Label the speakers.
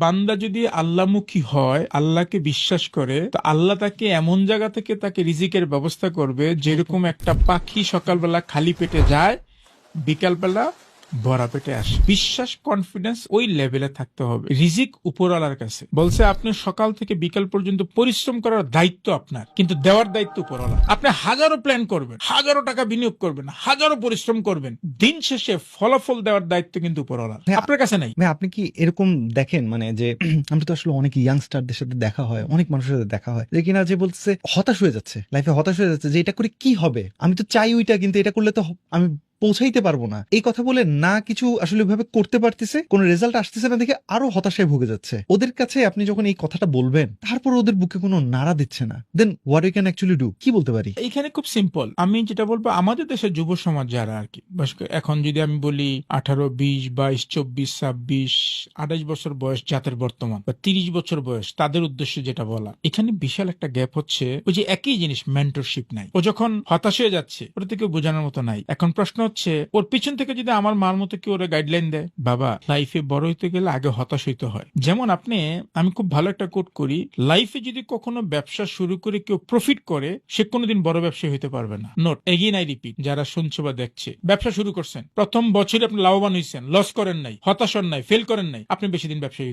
Speaker 1: বান্দা যদি আল্লাহমুখী হয়, আল্লাহকে বিশ্বাস করে, তো আল্লাহ তাকে এমন জায়গা থেকে তাকে রিজিকের ব্যবস্থা করবে, যেরকম একটা পাখি সকালবেলা খালি পেটে যায়, বিকালবেলা ভরা পেটে আসে। বিশ্বাস, কনফিডেন্স ওই লেভেলে থাকতে হবে। রিজিক উপরওয়ালার কাছে। বলছে আপনি সকাল থেকে বিকাল পর্যন্ত পরিশ্রম করার দায়িত্ব আপনার, কিন্তু দেওয়ার দায়িত্ব উপরওয়ালা। আপনি হাজারো প্ল্যান করবেন, হাজারো টাকা বিনিয়োগ করবেন, হাজারো পরিশ্রম করবেন, দিন শেষে ফলাফল দেওয়ার দায়িত্ব কিন্তু উপরওয়ালার,
Speaker 2: ভাই,
Speaker 1: আপনার কাছে নাই।
Speaker 2: ভাই আপনি কি এরকম দেখেন, মানে যে আমরা তো আসলে অনেক ইয়াংস্টারদের সাথে দেখা হয়, অনেক মানুষের সাথে দেখা হয়, যে কিনা যে বলছে হতাশ হয়ে যাচ্ছে, লাইফে হতাশ হয়ে যাচ্ছে, যে এটা করে কি হবে, আমি তো চাই ওইটা, কিন্তু এটা করলে তো আমি পৌঁছাইতে পারবো না। এই কথা বলে না কিছু আসলে ভাবে করতে পারতেছে, কোনো রেজাল্ট আসতেছে না দেখে আরো হতাশায় ভুগে যাচ্ছে। ওদের কাছে আপনি যখন এই কথাটা বলবেন, তারপর ওদের বুকে কোনো নাড়া দিচ্ছে না, then what you can actually do, কি বলতে পারি?
Speaker 1: এখানে খুব সিম্পল। আমি যেটা বলবো, আমাদের দেশের যুব সমাজ যারা আর কি, এখন যদি আমি বলি 18, 20, 22, 24, 26, 28 বছর বয়স যাদের বর্তমান, বা 30 বছর বয়স, তাদের উদ্দেশ্যে যেটা বলা, এখানে বিশাল একটা গ্যাপ হচ্ছে। ওই যে একই জিনিস, মেন্টরশিপ নাই। ও যখন হতাশ হয়ে যাচ্ছে, ওর থেকে বোঝানোর মতো নাই। এখন প্রশ্ন হচ্ছে, ওর পিছন থেকে যদি আমার মার মতো কেউ ওরা গাইডলাইন দেয়, বাবা লাইফে বড় হইতে গেলে আগে হতাশ হইতে হয়। যেমন আমি খুব ভালো একটা কোট করি, লাইফে যদি কখনো ব্যবসা শুরু করে কেউ প্রফিট করে, সে কোনোদিন বড় ব্যবসায়ী হতে পারবে না। নোট এগেইন, আই রিপিট, যারা শুনছে বা দেখছে, ব্যবসা শুরু করছেন, প্রথম বছরে আপনি লাভবান হয়েছেন, লস করেন নাই, হতাশ হন নাই, ফেল করেন নাই, আপনি বেশি দিন ব্যবসায়ী